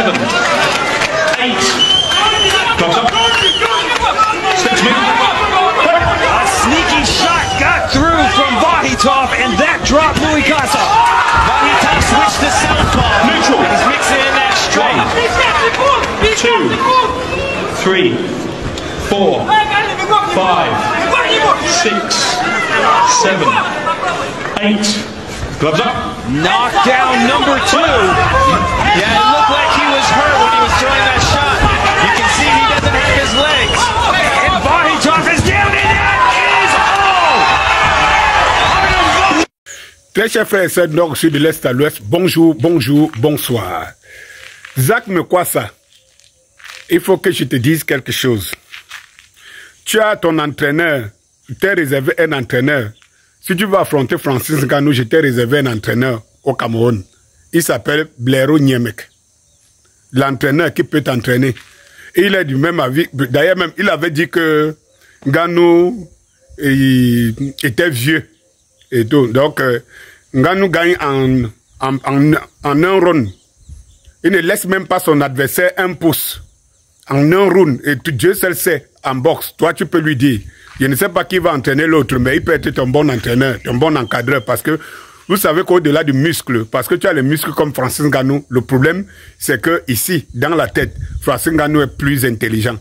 7, 8. Clock's up. Sticks middle. A sneaky shot got through from Vahitov, and that dropped Louis Casa. Vahitov switched to southpaw. Neutral. And he's mixing in that straight. 2, 3, 4, 5, 6, 7, 8. Gloves up. Knockdown number 2. Yeah, it looked like he was hurt when he was throwing that shot. You can see he doesn't have his legs. And Vahitov is down, and that is all. Très chers frères et sœurs du nord, sud, de l'est à l'ouest, bonjour, bonjour, bonsoir. Zach Mekwassa, il faut que je te dise quelque chose. Tu as ton entraîneur, tu t'es réservé un entraîneur. Si tu vas affronter Francis Ngannou, je t'ai réservé un entraîneur au Cameroun. Il s'appelle Blairo Niemek. L'entraîneur qui peut t'entraîner. Il est du même avis. D'ailleurs, même, il avait dit que Ngannou était vieux. Et tout. Donc, Ngannou gagne en un round. Il ne laisse même pas son adversaire un pouce. En un round. Et Dieu seul sait, en boxe, toi tu peux lui dire. Je ne sais pas qui va entraîner l'autre, mais il peut être ton bon entraîneur, ton bon encadreur. Parce que vous savez qu'au-delà du muscle, parce que tu as les muscles comme Francis Ngannou, le problème, c'est que ici, dans la tête, Francis Ngannou est plus intelligent.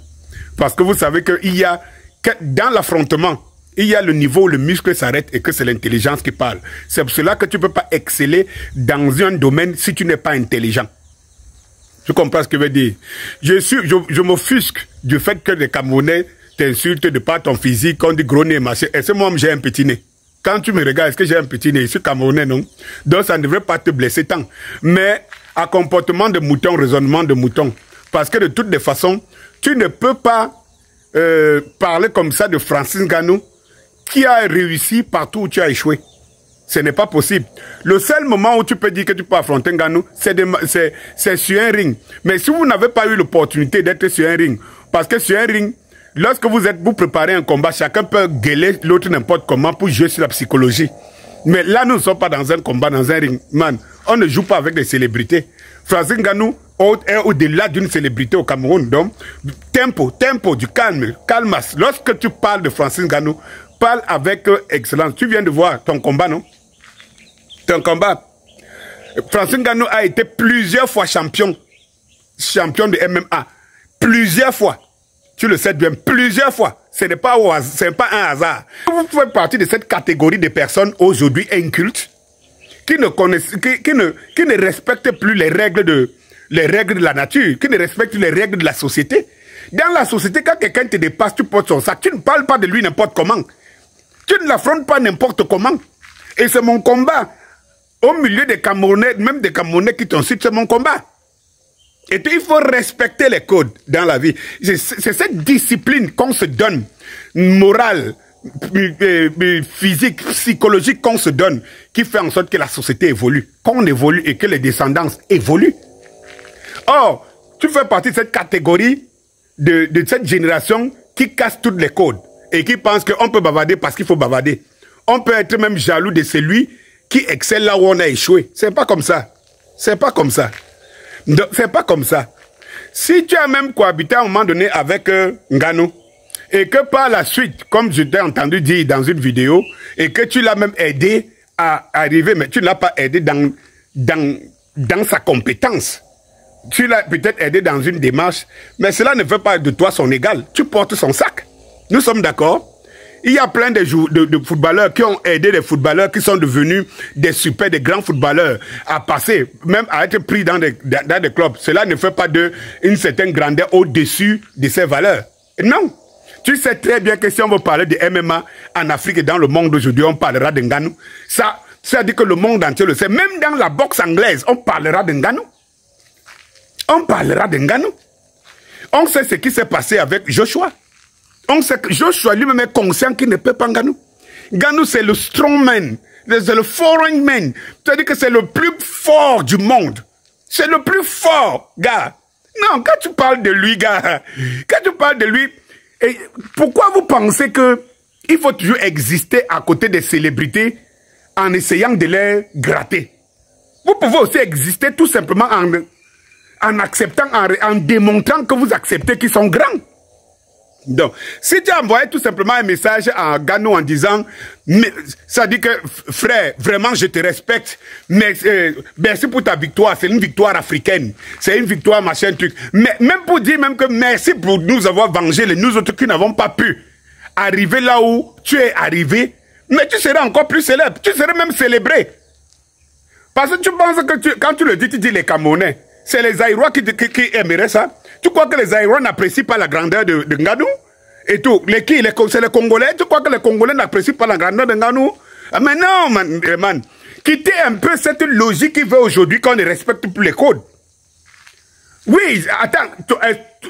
Parce que vous savez qu'il y a, dans l'affrontement, il y a le niveau où le muscle s'arrête et que c'est l'intelligence qui parle. C'est pour cela que tu ne peux pas exceller dans un domaine si tu n'es pas intelligent. Tu comprends ce que je veux dire? Je m'offusque du fait que les Camerounais t'insultent de par ton physique, on dit gros nez, machin. Est-ce que moi, j'ai un petit nez? Quand tu me regardes, est-ce que j'ai un petit nez? Je suis Camerounais, non? Donc, ça ne devrait pas te blesser tant. Mais, à comportement de mouton, raisonnement de mouton. Parce que de toutes les façons, tu ne peux pas parler comme ça de Francis Ngannou qui a réussi partout où tu as échoué. Ce n'est pas possible. Le seul moment où tu peux dire que tu peux affronter Ngannou, c'est sur un ring. Mais si vous n'avez pas eu l'opportunité d'être sur un ring, parce que sur un ring, lorsque vous préparez un combat, chacun peut gueuler l'autre n'importe comment pour jouer sur la psychologie. Mais là, nous ne sommes pas dans un combat, dans un ring. Man, on ne joue pas avec des célébrités. Francis Ngannou est au-delà d'une célébrité au Cameroun. Donc, tempo, du calme, calmas. Lorsque tu parles de Francis Ngannou, parle avec excellence. Tu viens de voir ton combat, non? Ton combat. Francis Ngannou a été plusieurs fois champion de MMA. Plusieurs fois. Tu le sais bien, plusieurs fois. Ce n'est pas un hasard. Vous faites partie de cette catégorie de personnes aujourd'hui incultes qui ne respectent plus les règles de la nature, qui ne respectent les règles de la société. Dans la société, quand quelqu'un te dépasse, tu portes son sac. Tu ne parles pas de lui n'importe comment. Tu ne l'affrontes pas n'importe comment. Et c'est mon combat. Au milieu des Camerounais, même des Camerounais qui t'insultent, c'est mon combat. Et il faut respecter les codes dans la vie. C'est cette discipline qu'on se donne, morale, physique, psychologique qu'on se donne, qui fait en sorte que la société évolue, qu'on évolue et que les descendants évoluent. Or, tu fais partie de cette catégorie, de cette génération qui casse tous les codes et qui pense qu'on peut bavarder parce qu'il faut bavarder. On peut être même jaloux de celui qui excelle là où on a échoué. C'est pas comme ça. C'est pas comme ça. C'est pas comme ça. Si tu as même cohabité à un moment donné avec Ngannou, et que par la suite, comme je t'ai entendu dire dans une vidéo, et que tu l'as même aidé à arriver, mais tu ne l'as pas aidé dans sa compétence. Tu l'as peut-être aidé dans une démarche, mais cela ne fait pas de toi son égal. Tu portes son sac. Nous sommes d'accord? Il y a plein de footballeurs qui ont aidé les footballeurs qui sont devenus des grands footballeurs à passer, même à être pris dans des clubs. Cela ne fait pas une certaine grandeur au-dessus de ses valeurs. Non. Tu sais très bien que si on veut parler de MMA en Afrique et dans le monde d'aujourd'hui, on parlera de Ngannou. Ça veut dire que le monde entier le sait. Même dans la boxe anglaise, on parlera de Ngannou. On parlera de Ngannou. On sait ce qui s'est passé avec Joshua. On sait que Joshua lui-même est conscient qu'il ne peut pas Ngannou. Ngannou, c'est le strongman, c'est le foreign man. C'est-à-dire que c'est le plus fort du monde. C'est le plus fort, gars. Non, quand tu parles de lui, gars, quand tu parles de lui, et pourquoi vous pensez qu'il faut toujours exister à côté des célébrités en essayant de les gratter? Vous pouvez aussi exister tout simplement en acceptant, en démontrant que vous acceptez qu'ils sont grands. Donc, si tu as envoyé tout simplement un message à Gano en disant, ça dit que, frère, vraiment, je te respecte, mais merci pour ta victoire, c'est une victoire africaine, c'est une victoire machin truc. Mais même pour dire même que merci pour nous avoir vengé, nous autres qui n'avons pas pu arriver là où tu es arrivé, mais tu serais encore plus célèbre, tu serais même célébré. Parce que tu penses que quand tu le dis, tu dis les Camerounais, c'est les Zaïrois qui aimeraient ça. Tu crois que les Zaïrois n'apprécient pas la grandeur de Nganou et tout? C'est les Congolais. Tu crois que les Congolais n'apprécient pas la grandeur de Nganou? Mais non, man. Quittez un peu cette logique qui veut aujourd'hui qu'on ne respecte plus les codes. Oui, attends,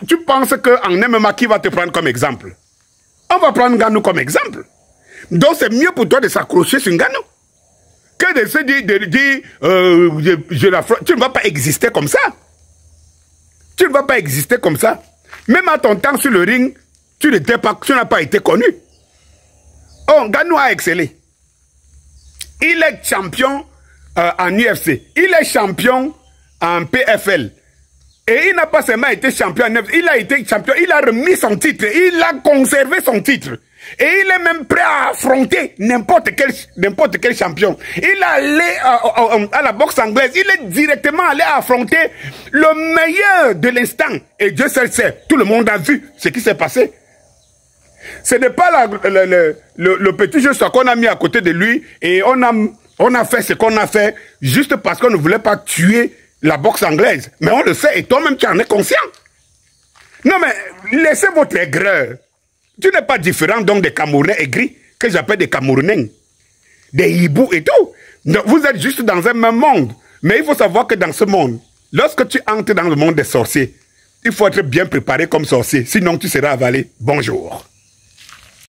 tu penses qu'en MMA, qui va te prendre comme exemple? On va prendre Nganou comme exemple. Donc c'est mieux pour toi de s'accrocher sur Nganou que de se dire, tu ne vas pas exister comme ça. Tu ne vas pas exister comme ça. Même à ton temps sur le ring, tu n'as pas été connu. Oh, Nganou a excellé. Il est champion en UFC. Il est champion en PFL. Et il n'a pas seulement été champion en UFC, il a été champion, il a remis son titre, il a conservé son titre. Et il est même prêt à affronter n'importe quel champion. Il est allé à la boxe anglaise, il est directement allé affronter le meilleur de l'instant. Et Dieu seul sait, tout le monde a vu ce qui s'est passé. Ce n'est pas le petit jeu qu'on a mis à côté de lui et on a fait ce qu'on a fait juste parce qu'on ne voulait pas tuer la boxe anglaise. Mais on le sait et toi-même tu en es conscient. Non mais laissez votre aigreur. Tu n'es pas différent donc des Camerounais aigris que j'appelle des Camerounais, des hiboux et tout. Donc, vous êtes juste dans un même monde. Mais il faut savoir que dans ce monde, lorsque tu entres dans le monde des sorciers, il faut être bien préparé comme sorcier. Sinon tu seras avalé. Bonjour.